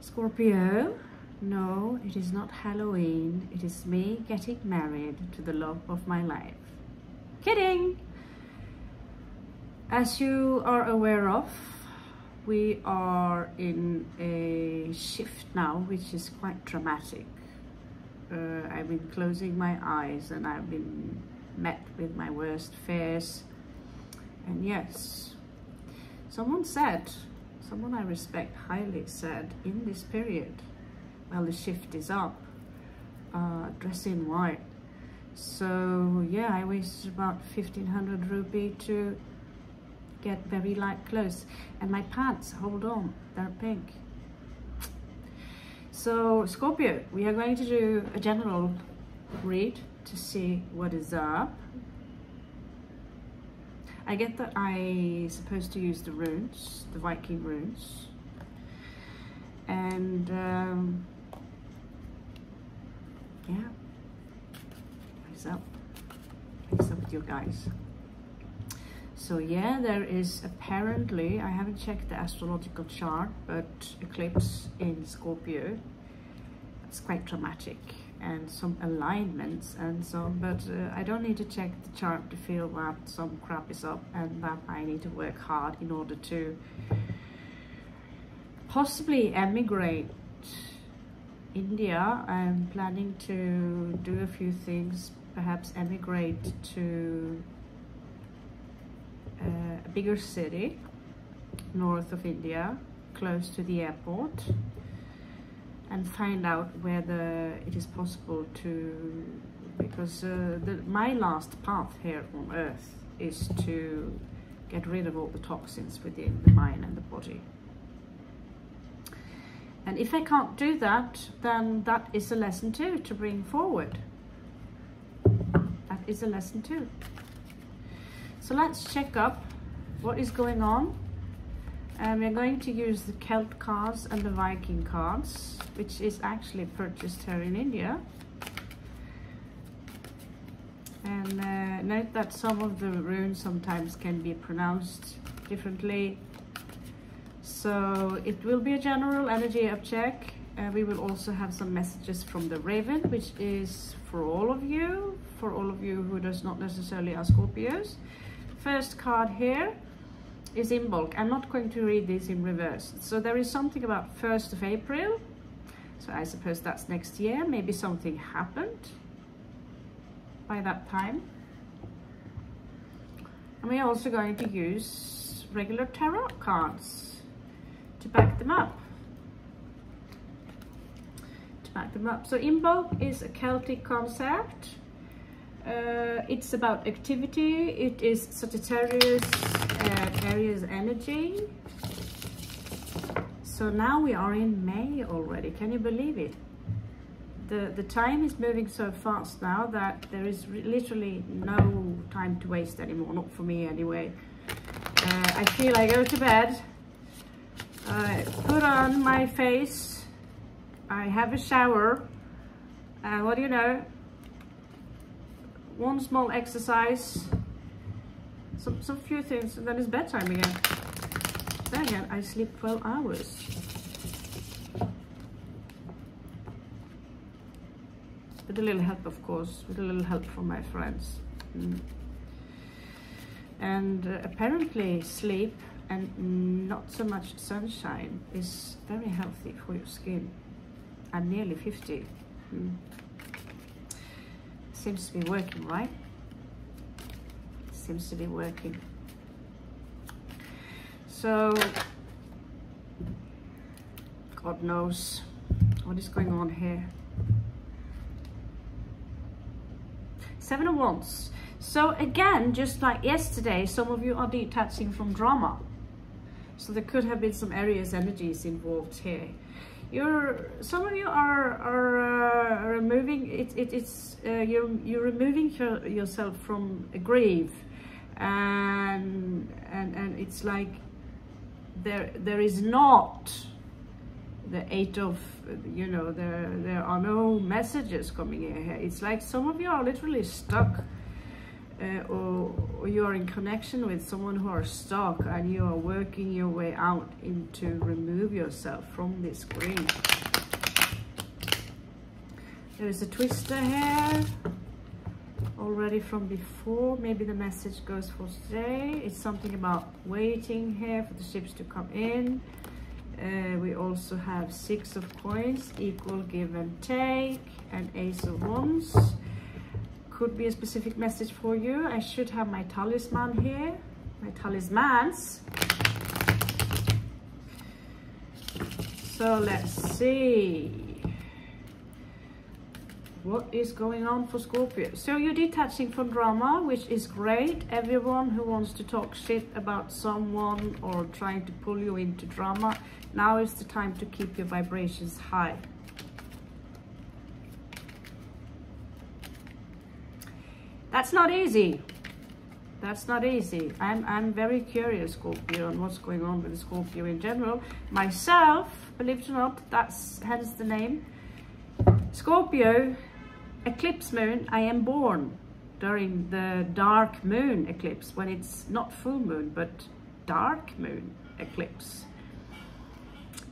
Scorpio, no, it is not Halloween. It is me getting married to the love of my life. Kidding! As you are aware of, we are in a shift now, which is quite dramatic. I've been closing my eyes and I've been met with my worst fears. And yes, someone I respect highly said, in this period, well, the shift is up, dress in white. So yeah, I wasted about 1,500 rupee to get very light clothes. And my pants, hold on, they're pink. So Scorpio, we are going to do a general read to see what is up. I get that I'm supposed to use the runes, the Viking runes. And yeah, what's up? What's up with you guys? So yeah, there is apparently, I haven't checked the astrological chart, but eclipse in Scorpio. It's quite dramatic and some alignments and so, but I don't need to check the chart to feel that some crap is up and that I need to work hard in order to possibly emigrate India. I'm planning to do a few things, perhaps emigrate to a bigger city north of India, close to the airport, and find out whether it is possible to, because my last path here on earth is to get rid of all the toxins within the mind and the body. And if I can't do that, then that is a lesson too to bring forward. That is a lesson too. So let's check up what is going on. We're going to use the Celt cards and the Viking cards, which is actually purchased here in India. And note that some of the runes sometimes can be pronounced differently. So it will be a general energy check. We will also have some messages from the Raven, which is for all of you who does not necessarily are Scorpios. First card here is in bulk. I'm not going to read this in reverse. So there is something about 1st of April. So I suppose that's next year. Maybe something happened by that time. And we're also going to use regular tarot cards to back them up. So in bulk is a Celtic concept. It's about activity. It is Sagittarius Aries energy. So now we are in May already. Can you believe it? The time is moving so fast now that there is literally no time to waste anymore. Not for me anyway. I feel I go to bed, I put on my face, I have a shower, and what do you know? One small exercise, some few things, and then it's bedtime again. Then again, I sleep 12 hours. With a little help, of course, with a little help from my friends. And apparently sleep and not so much sunshine is very healthy for your skin. I'm nearly 50. Seems to be working, right? Seems to be working. So God knows what is going on here. 7 of Wands. So again, just like yesterday, some of you are detaching from drama. So there could have been some Aries energies involved here. Some of you are removing you're removing yourself from a grave, and it's like there is not the 8 of, you know, there are no messages coming in here. It's like some of you are literally stuck or you are in connection with someone who are stuck and you are working your way out into remove yourself from this grief. There is a twister here already from before. Maybe the message goes for today. It's something about waiting here for the ships to come in. We also have 6 of coins, equal give and take, and Ace of Wands. Could be a specific message for you. I should have my talisman here, my talismans. So let's see. What is going on for Scorpio? So you're detaching from drama, which is great. Everyone who wants to talk shit about someone or trying to pull you into drama, now is the time to keep your vibrations high. That's not easy. That's not easy. I'm very curious, Scorpio, on what's going on with Scorpio in general. Myself, believe it or not, that's hence the name. Scorpio, eclipse moon, I am born during the dark moon eclipse, when it's not full moon, but dark moon eclipse.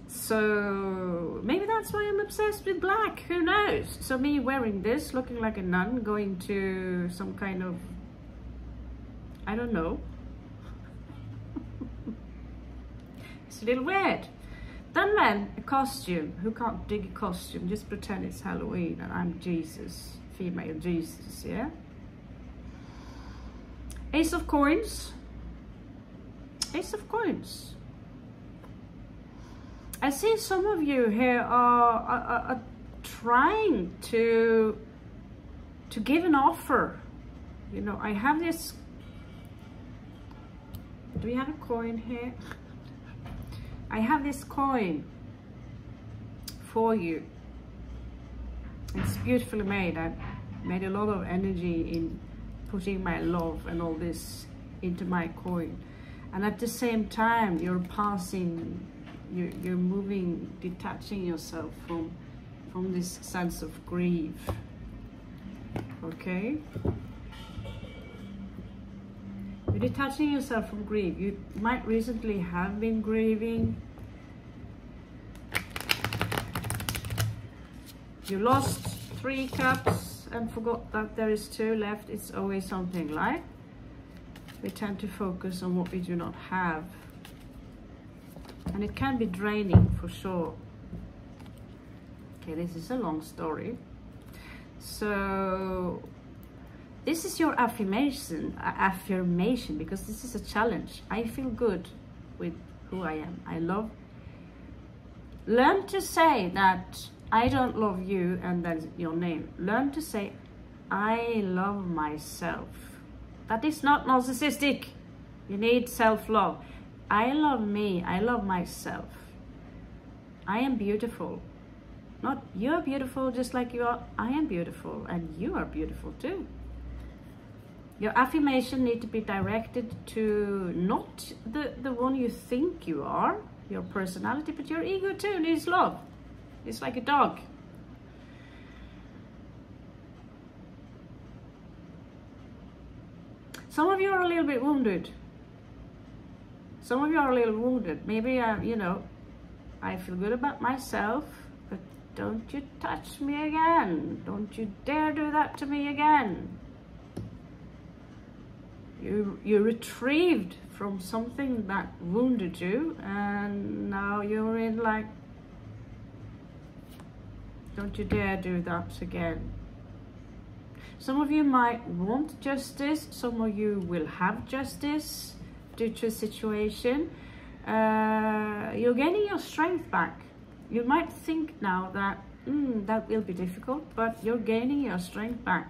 So maybe that's why I'm obsessed with black, who knows? So me wearing this, looking like a nun, going to some kind of, I don't know. It's a little weird. Then a costume. Who can't dig a costume? Just pretend it's Halloween and I'm Jesus, female Jesus, yeah? Ace of coins. Ace of coins. I see some of you here are trying to give an offer. You know, I have this. Do we have a coin here? I have this coin for you. It's beautifully made. I made a lot of energy in putting my love and all this into my coin. And at the same time, you're passing, you're moving, detaching yourself from this sense of grief. Okay? You're detaching yourself from grief. You might recently have been grieving. You lost 3 cups and forgot that there is 2 left. It's always something, like we tend to focus on what we do not have. And it can be draining for sure. Okay, this is a long story. So this is your affirmation, because this is a challenge. I feel good with who I am. I love. Learn to say that I don't love you and that's your name. Learn to say I love myself. That is not narcissistic. You need self-love. I love me. I love myself. I am beautiful. Not you're beautiful just like you are. I am beautiful and you are beautiful too. Your affirmation need to be directed to not the one you think you are, your personality, but your ego too needs love. It's like a dog. Some of you are a little bit wounded. Some of you are a little wounded. Maybe, you know, I feel good about myself, but don't you touch me again. Don't you dare do that to me again. You retrieved from something that wounded you, and now you're in like, don't you dare do that again. Some of you might want justice. Some of you will have justice due to a situation. You're gaining your strength back. You might think now that that will be difficult, but you're gaining your strength back.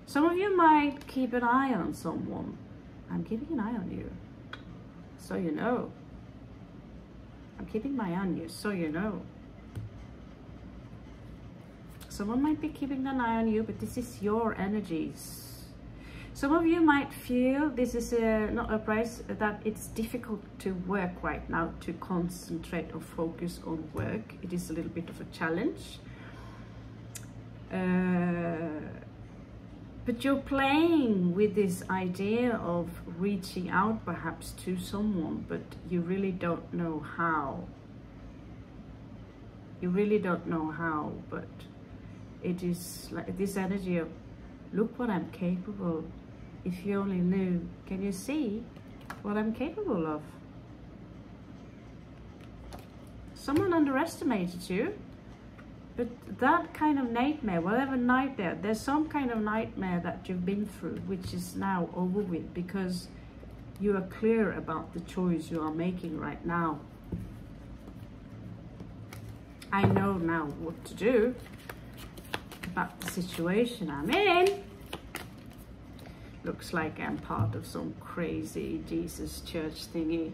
Some of you might keep an eye on someone. I'm keeping an eye on you, so you know. I'm keeping my eye on you, so you know. Someone might be keeping an eye on you, but this is your energies. Some of you might feel this is not a price, that it's difficult to work right now, to concentrate or focus on work. It is a little bit of a challenge. But you're playing with this idea of reaching out perhaps to someone, but you really don't know how. You really don't know how, but it is like this energy of, look what I'm capable. If you only knew, can you see what I'm capable of? Someone underestimated you. But that kind of nightmare, whatever nightmare, there's some kind of nightmare that you've been through, which is now over with, because you are clear about the choice you are making right now. I know now what to do about the situation I'm in. Looks like I'm part of some crazy Jesus church thingy.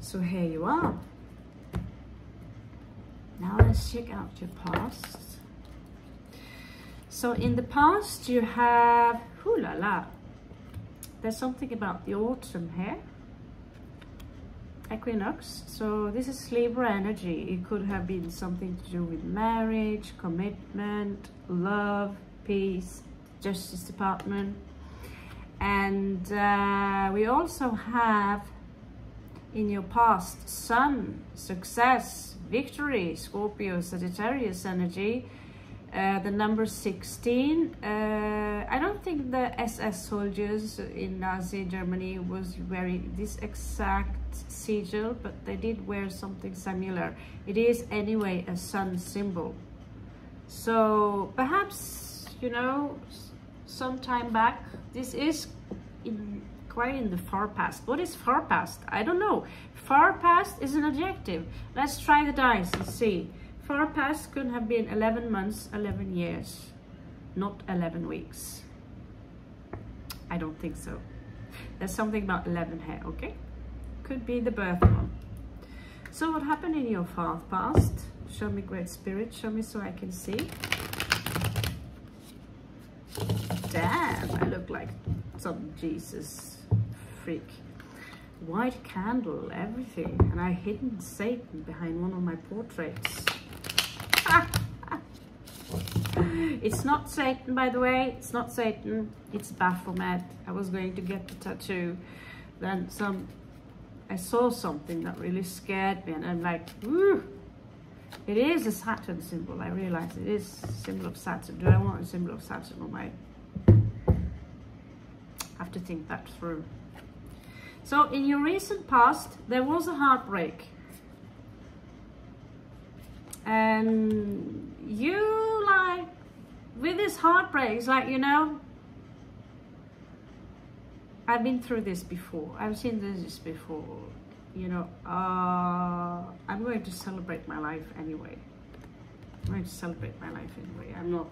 So here you are. Now let's check out your past. So in the past you have, ooh la la, there's something about the autumn here. Equinox. So this is Libra energy. It could have been something to do with marriage, commitment, love, peace, Justice Department. And we also have in your past Sun, success, victory, Scorpio, Sagittarius energy, the number 16. I don't think the SS soldiers in Nazi Germany was wearing this exact sigil, but they did wear something similar. It is anyway a sun symbol. So perhaps, you know, some time back, this is quite in the far past. What is far past? I don't know. Far past is an adjective. Let's try the dice and see. Far past could have been 11 months, 11 years, not 11 weeks. I don't think so. There's something about 11 here, okay? Could be the birth month. So what happened in your far past? Show me, Great Spirit. Show me so I can see. Damn, I look like some Jesus freak. White candle, everything. And I hidden Satan behind one of my portraits. It's not Satan, by the way. It's not Satan. It's Baphomet. I was going to get the tattoo. Then I saw something that really scared me. And I'm like, woo. It is a Saturn symbol. I realized it is a symbol of Saturn. Do I want a symbol of Saturn on my... I have to think that through. So in your recent past, there was a heartbreak. And you, like, with this heartbreak, it's like, you know, I've been through this before. I've seen this before. You know, I'm going to celebrate my life anyway. I'm going to celebrate my life anyway. I'm not...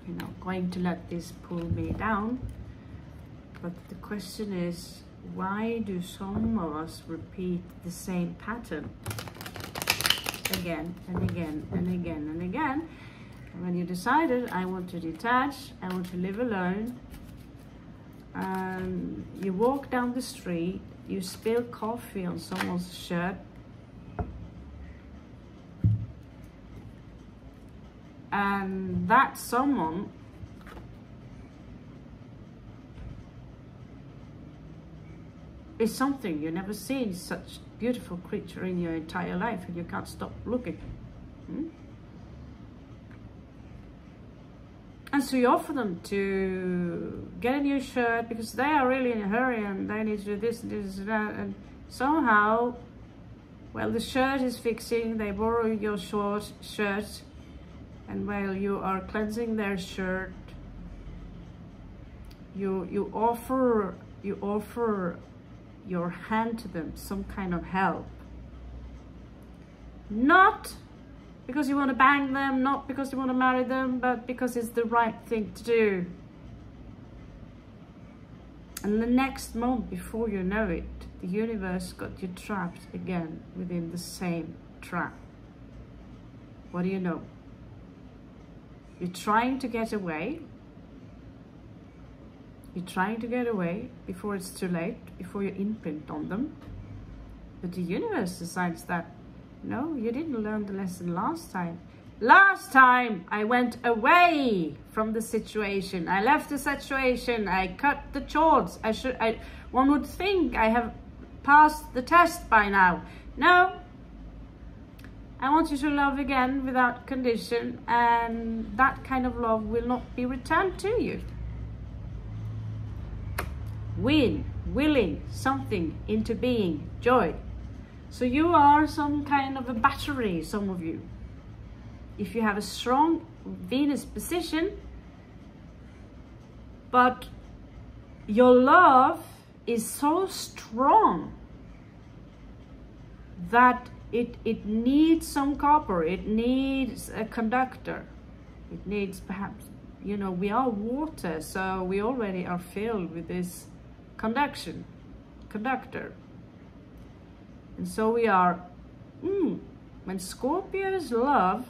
you know, going to let this pull me down. But the question is, why do some of us repeat the same pattern again and again and again and again? And when you decided, I want to detach, I want to live alone, you walk down the street, you spill coffee on someone's shirt, and that someone is something you never seen such beautiful creature in your entire life, and you can't stop looking. And so you offer them to get a new shirt because they are really in a hurry and they need to do this and this and that, and somehow, well, the shirt is fixing, they borrow your shirt, and while you are cleansing their shirt, you offer your hand to them, some kind of help. Not because you want to bang them, not because you want to marry them, but because it's the right thing to do. And the next month, before you know it, the universe got you trapped again within the same trap. What do you know? You're trying to get away. You're trying to get away before it's too late, before you imprint on them. But the universe decides that No, you didn't learn the lesson last time. Last time I went away from the situation. I left the situation. I cut the chords. One would think I have passed the test by now. No. I want you to love again without condition, and that kind of love will not be returned to you. Willing something into being, joy. So you are some kind of a battery, some of you. If you have a strong Venus position, but your love is so strong that it needs some copper, it needs a conductor, it needs perhaps, you know, we are water, so we already are filled with this conductor. And so we are, when Scorpios love,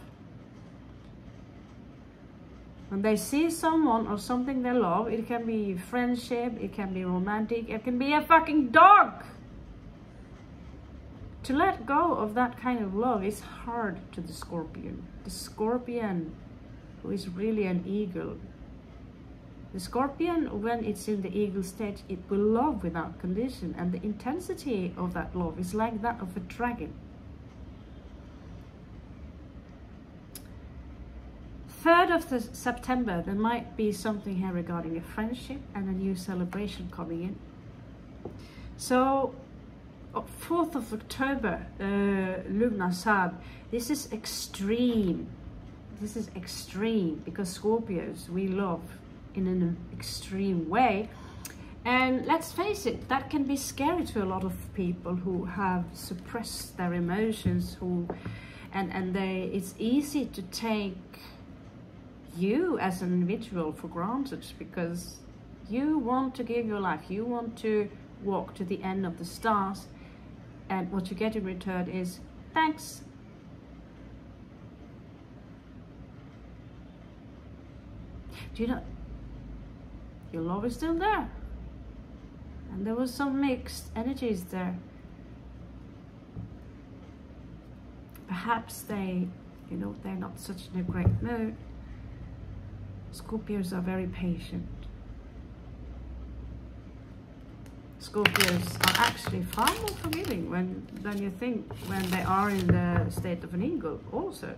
when they see someone or something they love, it can be friendship, it can be romantic, it can be a fucking dog. To let go of that kind of love is hard to the Scorpion. The Scorpion, who is really an eagle. The Scorpion, when it's in the eagle stage, it will love without condition. And the intensity of that love is like that of a dragon. 3rd of September, there might be something here regarding a friendship and a new celebration coming in. So, 4th of October, Lugna Sad, this is extreme. This is extreme because Scorpios, we love in an extreme way. And let's face it, that can be scary to a lot of people who have suppressed their emotions, it's easy to take you as an individual for granted because you want to give your life, you want to walk to the end of the stars, and what you get in return is thanks. Do you know, your love is still there, and there was some mixed energies there. Perhaps they, you know, they're not such in a great mood. Scorpios are very patient. Scorpios are actually far more forgiving than you think when they are in the state of an eagle also.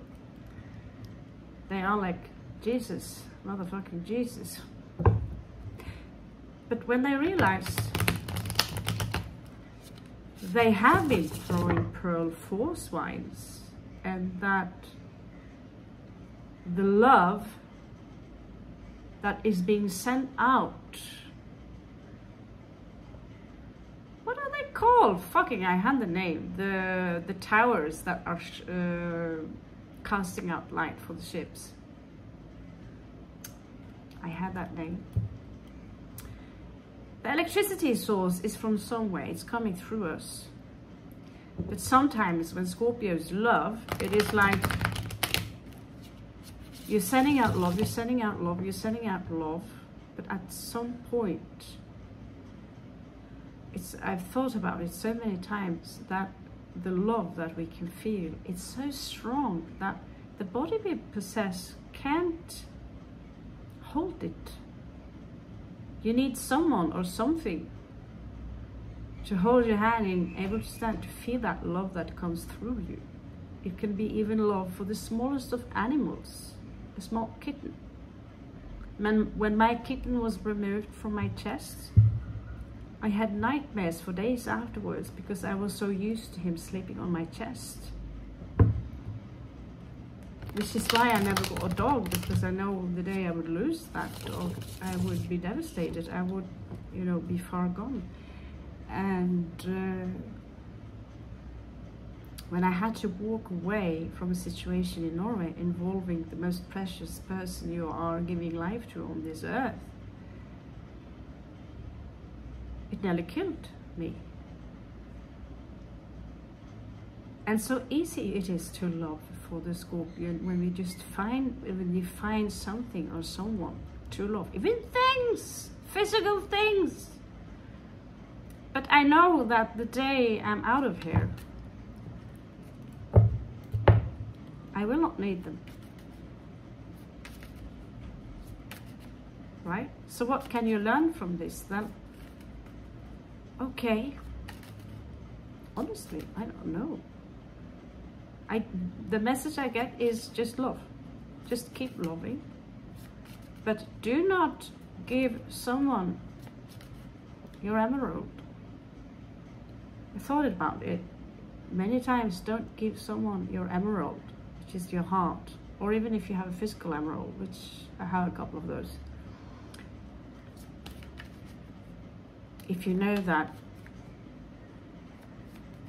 They are like Jesus, motherfucking Jesus. But when they realize they have been throwing pearl force wines, and that the love that is being sent out, what are they called? Fucking, I had the name. The towers that are casting out light for the ships. I had that name. The electricity source is from somewhere. It's coming through us. But sometimes when Scorpios love, it is like you're sending out love, you're sending out love, you're sending out love. But at some point, I've thought about it so many times that the love that we can feel, it's so strong that the body we possess can't hold it. You need someone or something to hold your hand and able to stand to feel that love that comes through you. It can be even love for the smallest of animals, a small kitten. When my kitten was removed from my chest, I had nightmares for days afterwards because I was so used to him sleeping on my chest. Which is why I never got a dog, because I know the day I would lose that dog, I would be devastated. I would, you know, be far gone. And when I had to walk away from a situation in Norway involving the most precious person you are giving life to on this earth, it nearly killed me. And so easy it is to love for the Scorpion when you find something or someone to love, even things, physical things. But I know that the day I'm out of here, I will not need them. Right? So what can you learn from this then? Okay. Honestly, I don't know. The message I get is just love. Just keep loving. But do not give someone your emerald. I thought about it many times. Don't give someone your emerald, which is your heart. Or even if you have a physical emerald, which I have a couple of those. If you know that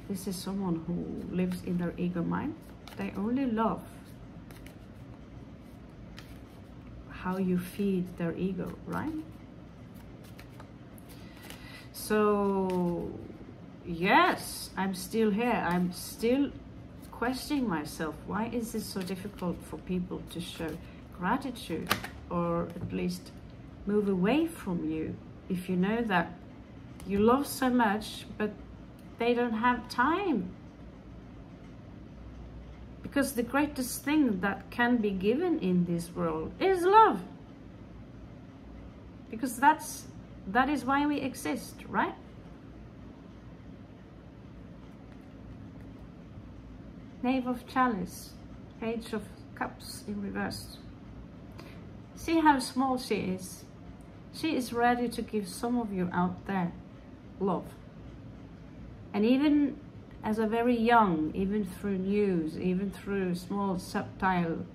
this is someone who lives in their ego mind, they only love how you feed their ego, right? So yes, I'm still here. I'm still questioning myself. Why is it so difficult for people to show gratitude, or at least move away from you if you know that you love so much, but they don't have time? Because the greatest thing that can be given in this world is love. Because that is why we exist, right? Knave of Chalice, Page of Cups in reverse. See how small she is. She is ready to give some of you out there love. And even as a very young, even through news, even through small subtle,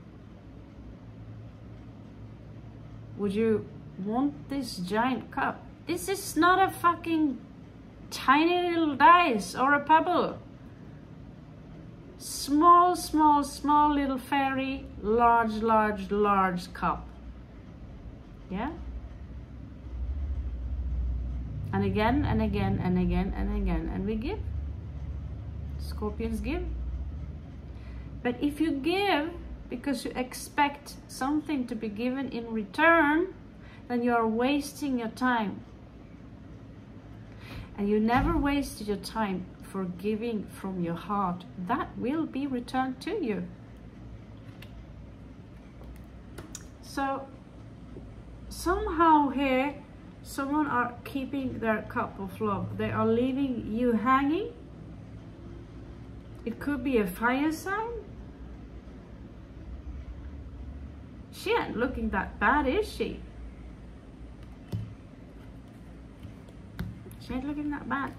would you want this giant cup? This is not a fucking tiny little dice or a pebble. Small, small, small little fairy, large, large, large cup. Yeah? And again, and again, and again, and again, and we give. Scorpions give. But if you give because you expect something to be given in return, then you are wasting your time. And you never wasted your time for giving from your heart. That will be returned to you. So somehow here, someone are keeping their cup of love. They are leaving you hanging. It could be a fire sign. She ain't looking that bad, is she? She ain't looking that bad.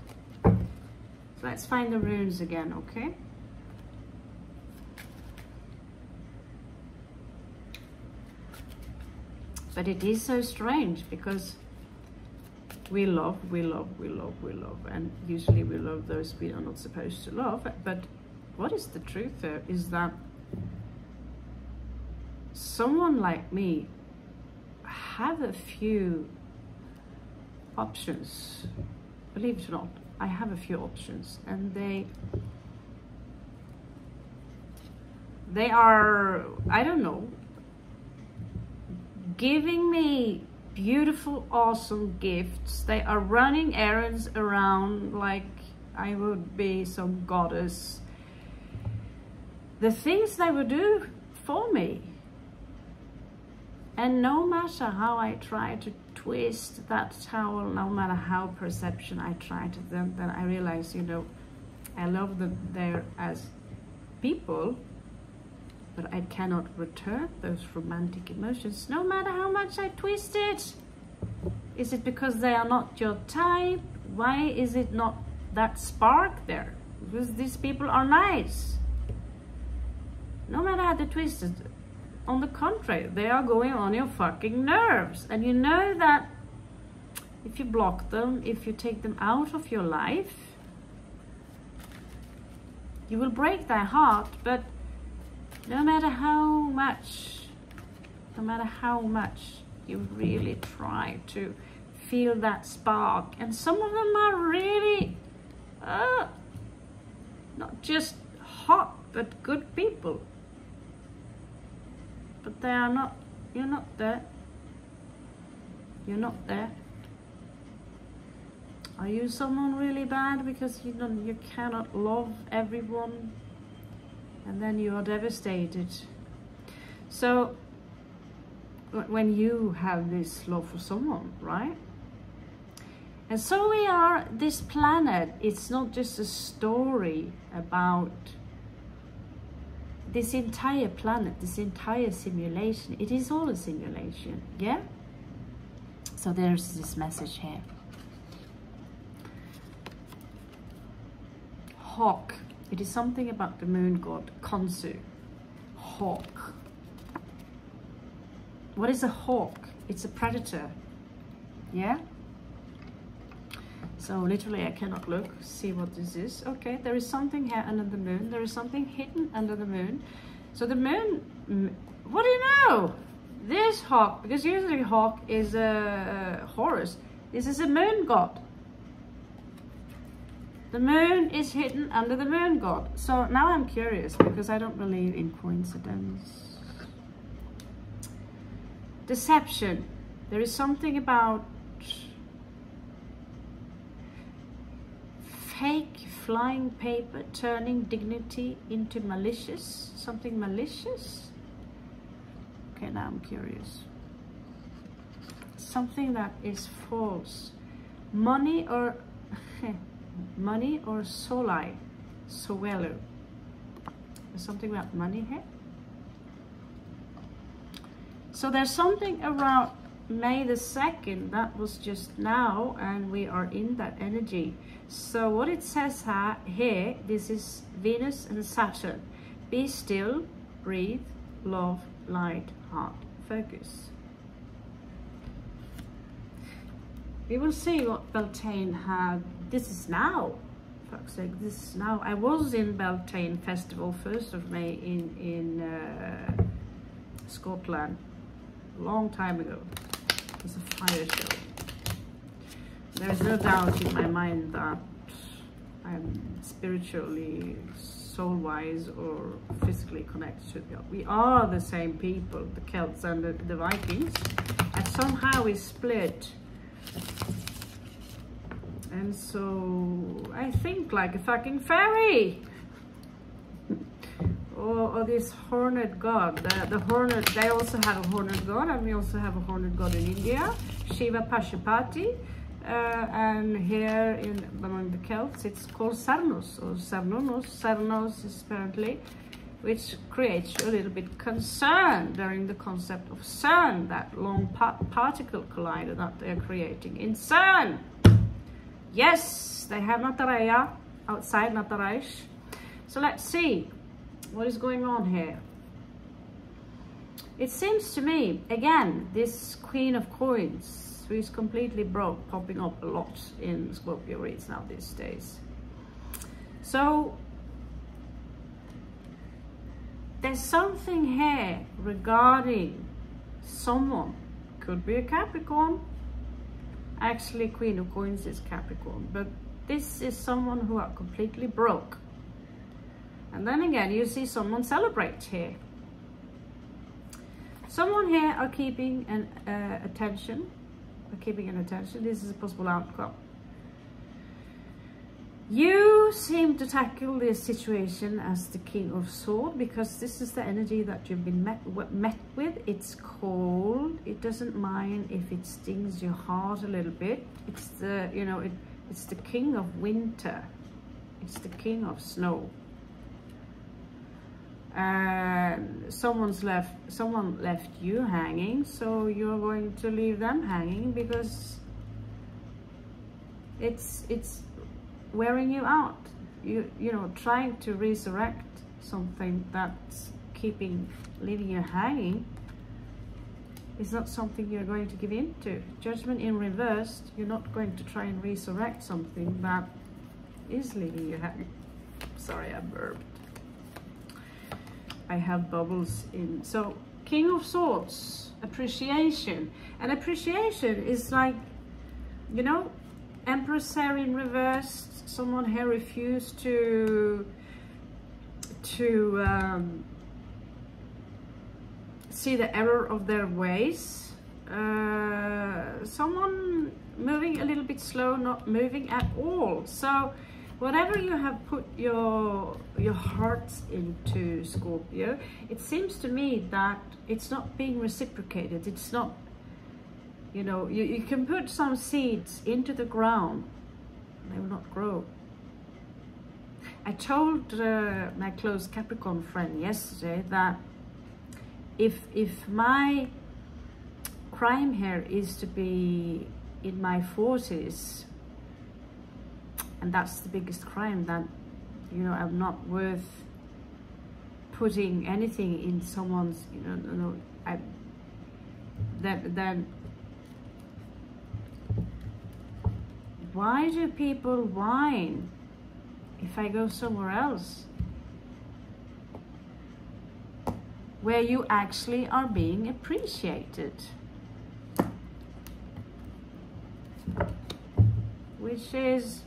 So let's find the runes again, okay? But it is so strange because we love, and usually we love those we are not supposed to love. But what is the truth there is that someone like me have a few options. Believe it or not, I have a few options, and they are, I don't know, giving me beautiful, awesome gifts. They are running errands around like I would be some goddess. The things they would do for me. And no matter how I try to twist that towel, no matter how perception I try to them, then I realize, you know, I love them there as people, but I cannot return those romantic emotions, no matter how much I twist it. Is it because they are not your type? Why is it not that spark there? Because these people are nice. No matter how they twist it, on the contrary, they are going on your fucking nerves. And you know that if you block them, if you take them out of your life, you will break their heart. But no matter how much you really try to feel that spark, and some of them are really not just hot but good people, but they are not, you're not there. Are you someone really bad because you cannot love everyone? and then you are devastated. So when you have this love for someone, right? And so we are, this planet, it's not just a story about this entire planet, this entire simulation. It is all a simulation, yeah? So there's this message here. Hawk. It is something about the moon god, Khonsu. Hawk. What is a hawk? It's a predator, yeah? So literally I cannot look, see what this is. Okay, there is something here under the moon. There is something hidden under the moon. So the moon, what do you know? This hawk, because usually hawk is a Horus. This is a moon god. The moon is hidden under the moon god. So now I'm curious, because I don't believe in coincidence. Deception. There is something about fake flying paper turning dignity into malicious. Something malicious? Okay, now I'm curious. Something that is false. Money or money or solai. Soelu. There's something about money here. So there's something around May the 2nd, that was just now, and we are in that energy. So what it says here, this is Venus and Saturn. Be still, breathe, love, light, heart, focus. We will see what Beltane had. This is now, for fuck's sake, this is now. I was in Beltane Festival 1st of May in Scotland, a long time ago. It was a fire show. There's no doubt in my mind that I'm spiritually, soul-wise, or physically connected to God. We are the same people, the Celts and the Vikings, and somehow we split. And so I think like a fucking fairy. Or this Hornet God. The Hornet, they also have a Hornet God, and we also have a Hornet God in India, Shiva Pashupati. And here among the Celts, it's called Sarnos or Sarnonos. Sarnos is apparently, which creates a little bit concern during the concept of CERN, that long particle collider that they're creating in CERN. Yes, they have Nataraya outside Nataraish. So let's see what is going on here. It seems to me, again, this Queen of Coins, who is completely broke, popping up a lot in Scorpio reads now these days. So there's something here regarding someone, could be a Capricorn. Actually, Queen of Coins is Capricorn, but this is someone who are completely broke. And then again, you see someone celebrate here. Someone here are keeping an attention. This is a possible outcome. You seem to tackle this situation as the King of Swords, because this is the energy that you've been met with. It's cold. It doesn't mind if it stings your heart a little bit. It's the, you know, it's the King of Winter. It's the King of Snow. And someone left you hanging, so you're going to leave them hanging because it's wearing you out. You know, trying to resurrect something that's leaving you hanging is not something you're going to give in to. Judgment in reversed, you're not going to try and resurrect something that is leaving you hanging. Sorry, I burped. I have bubbles in. So King of Swords, appreciation. And appreciation is like, you know, Empress here in reverse. Someone here refused to see the error of their ways. Someone moving a little bit slow, not moving at all. So whatever you have put your hearts into, Scorpio, it seems to me that it's not being reciprocated. It's not, you know, you can put some seeds into the ground, they will not grow. I told my close Capricorn friend yesterday that if my crime here is to be in my 40s, and that's the biggest crime, that, you know, I'm not worth putting anything in someone's, you know, then why do people whine if I go somewhere else where you actually are being appreciated? Which is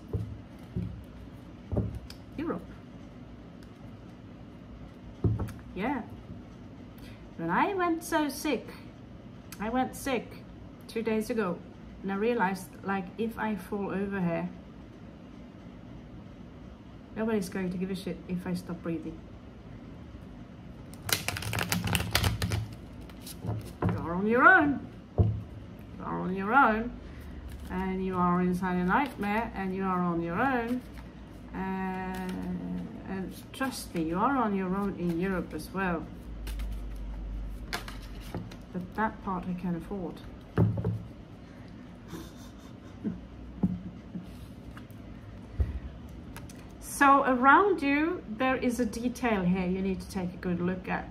Europe. Yeah. When I went so sick, I went sick 2 days ago, and I realized, like, if I fall over here, nobody's going to give a shit if I stop breathing. You're on your own. You're on your own. And you are inside a nightmare, and you are on your own. And trust me, you are on your own in Europe as well. But that part I can afford. So around you, there is a detail here you need to take a good look at.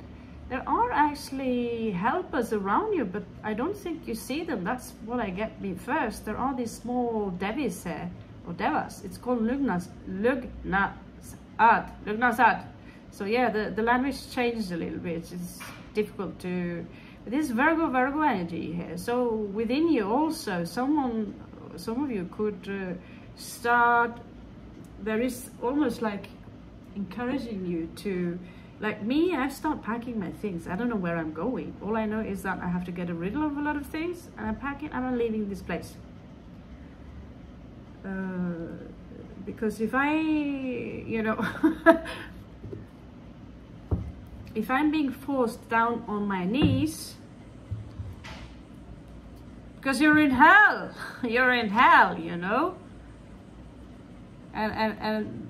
There are actually helpers around you, but I don't think you see them. That's what I get me first. There are these small devis here, or devas. It's called Lugnasad. So yeah, the language changed a little bit. It's difficult to... This Virgo energy here. So within you also, some of you could start... There is almost like encouraging you to... Like me, I start packing my things. I don't know where I'm going. All I know is that I have to get rid of a lot of things, and I'm packing and I'm leaving this place. Because if I, you know, if I'm being forced down on my knees, because you're in hell, you know, and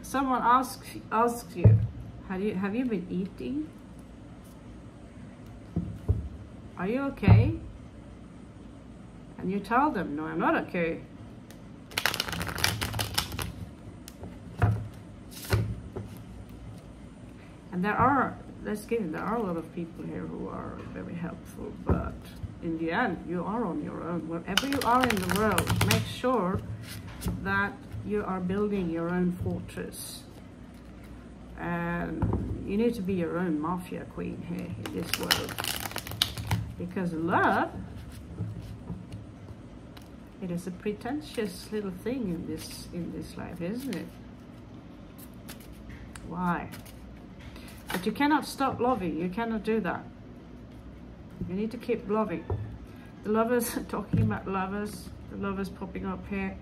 someone asks you, have you been eating? Are you okay? And you tell them, no, I'm not okay. And there are a lot of people here who are very helpful, but in the end, you are on your own. Wherever you are in the world, make sure that you are building your own fortress. And you need to be your own mafia queen here in this world. Because love, it is a pretentious little thing in this life, isn't it? Why? But you cannot stop loving. You cannot do that. You need to keep loving. The lovers, talking about lovers, the lovers popping up here.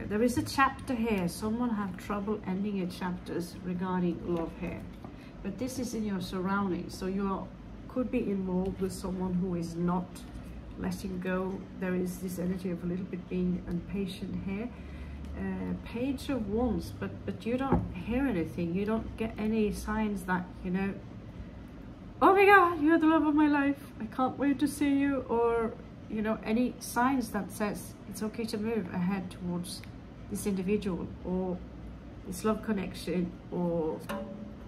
There is a chapter here. Someone have trouble ending a chapters regarding love here. But this is in your surroundings. So you could be involved with someone who is not letting go. There is this energy of a little bit being impatient here. Page of Wands, but you don't hear anything. You don't get any signs that, you know, oh my God, you're the love of my life. I can't wait to see you. Or, you know, any signs that says it's okay to move ahead towards this individual or this love connection or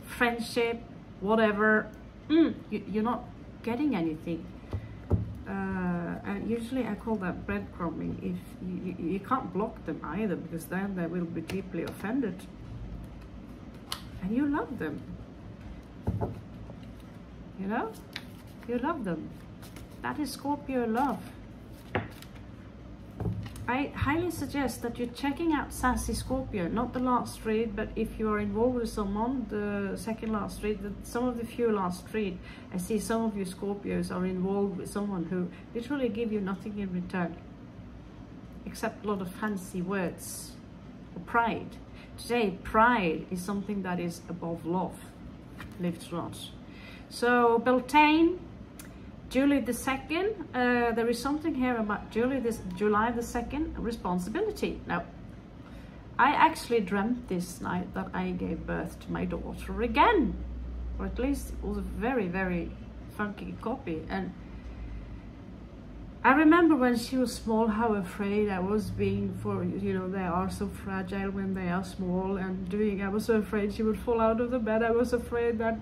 friendship, whatever. You're not getting anything. And usually I call that breadcrumbing. If you can't block them either, because then they will be deeply offended. And you love them. You know? You love them. That is Scorpio love. I highly suggest that you're checking out Sassy Scorpio, not the last read, but if you are involved with someone, the second last read, some of the few last read, I see some of you Scorpios are involved with someone who literally give you nothing in return. accept a lot of fancy words. Or pride. Today, pride is something that is above love, believe it or not. So, Beltane, July the 2nd, there is something here about July the 2nd, responsibility. Now, I actually dreamt this night that I gave birth to my daughter again. Or at least it was a very, very funky copy. And I remember when she was small, how afraid I was being for, you know, they are so fragile when they are small, and I was so afraid she would fall out of the bed. I was afraid that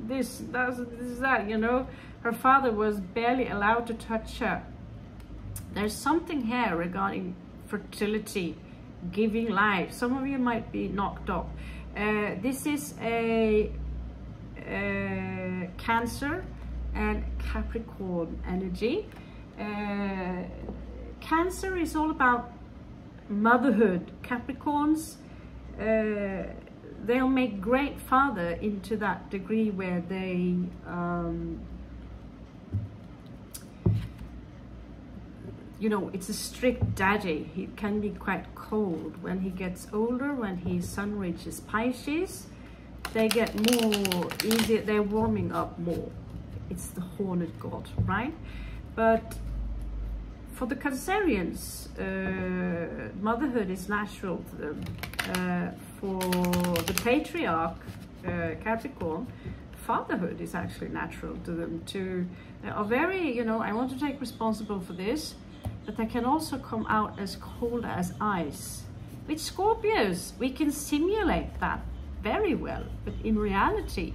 this, that, you know. Her father was barely allowed to touch her. There's something here regarding fertility, giving life. Some of you might be knocked up. This is a Cancer and Capricorn energy. Cancer is all about motherhood. Capricorns, they'll make great father into that degree where they you know, it's a strict daddy. He can be quite cold. When he gets older, when his sun reaches Pisces, they get more easier, they're warming up more. It's the Hornet God, right? But for the Cancerians, motherhood is natural to them. For the patriarch, Capricorn, fatherhood is actually natural to them too. They are very, you know, I want to take responsible for this, but they can also come out as cold as ice. With Scorpios, we can simulate that very well, but in reality,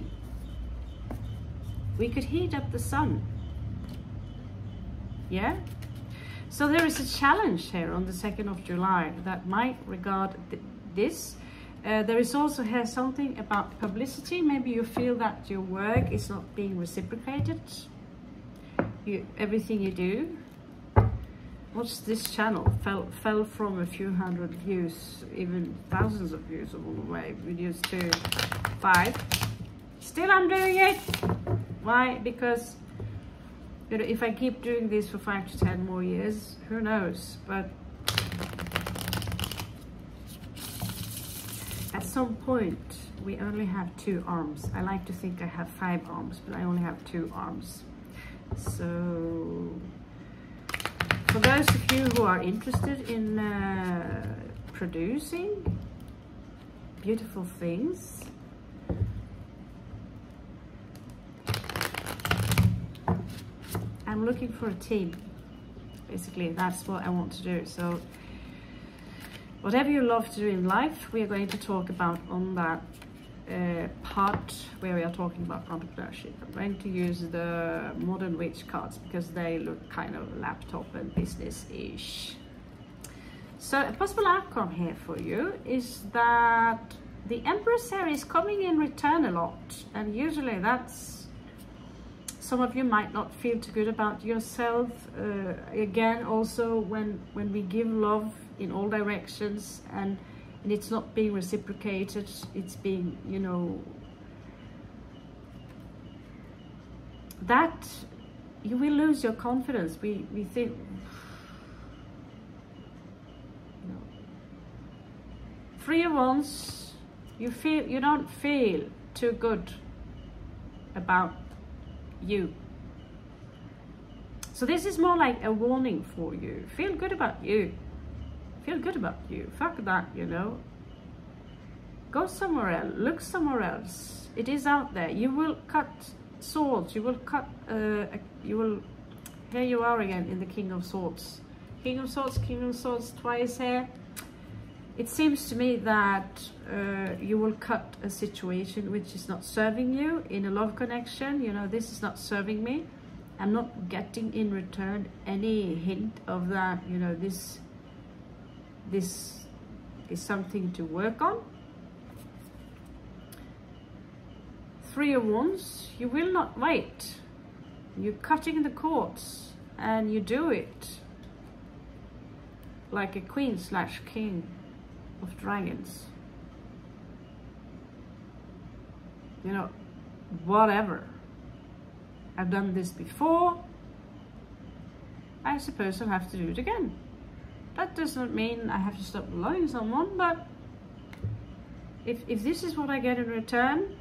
we could heat up the sun. Yeah? So there is a challenge here on the 2nd of July that might regard this. There is also here something about publicity. Maybe you feel that your work is not being reciprocated. Everything you do. What's this channel? Fell from a few hundred views, even thousands of views all the way. Videos to 5. Still I'm doing it. Why? Because, you know, if I keep doing this for 5 to 10 more years, who knows? But at some point, we only have 2 arms. I like to think I have 5 arms, but I only have 2 arms. So, for those of you who are interested in producing beautiful things, I'm looking for a team. Basically, that's what I want to do. So, whatever you love to do in life, we are going to talk about on that part where we are talking about entrepreneurship. I'm going to use the Modern Witch cards because they look kind of laptop and business-ish. So a possible outcome here for you is that the Empress here is coming in return a lot, and usually that's, some of you might not feel too good about yourself. Again, also when we give love in all directions and it's not being reciprocated, it's being, you know, that you will lose your confidence. We think, you know, 3 of Wands, you don't feel too good about you. So this is more like a warning for you. Feel good about you. Feel good about you. Fuck that, you know. Go somewhere else. Look somewhere else. It is out there. You will cut swords. You will cut, you will, here you are again in the King of Swords. King of Swords twice here. It seems to me that you will cut a situation which is not serving you in a love connection. You know, this is not serving me. I'm not getting in return any hint of that, you know, this is something to work on. 3 of Wands, you will not wait. You're cutting the cords and you do it like a queen/king of dragons. You know, whatever. I've done this before. I suppose I'll have to do it again. That does not mean I have to stop loving someone, but if this is what I get in return,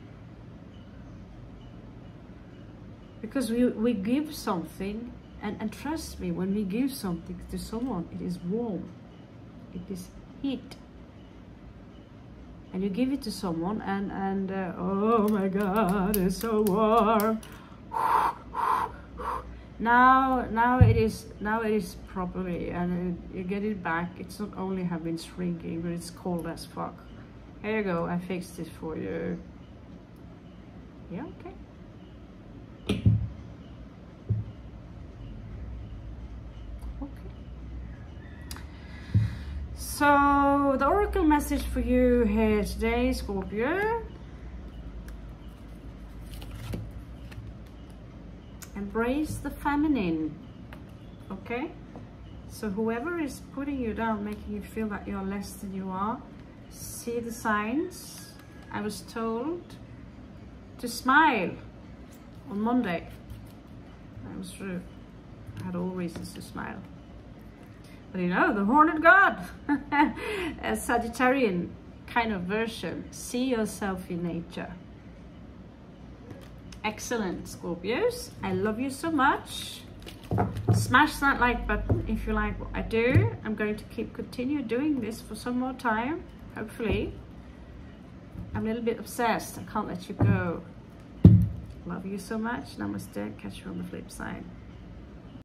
because we give something, and trust me, when we give something to someone, it is warm, it is heat. And you give it to someone and oh my God, it's so warm. Now it is properly, and you get it back. It's not only have been shrinking, but it's cold as fuck. Here you go, I fixed it for you. Yeah, okay. So the oracle message for you here today, Scorpio. Embrace the feminine. Okay? So whoever is putting you down, making you feel that you're less than you are, see the signs. I was told to smile on Monday. That was true. I had all reasons to smile. But you know, the Hornet God, a Sagittarian kind of version. See yourself in nature. Excellent, Scorpios. I love you so much. Smash that like button if you like what I do. I'm going to continue doing this for some more time, hopefully. I'm a little bit obsessed. I can't let you go. Love you so much. Namaste. Catch you on the flip side.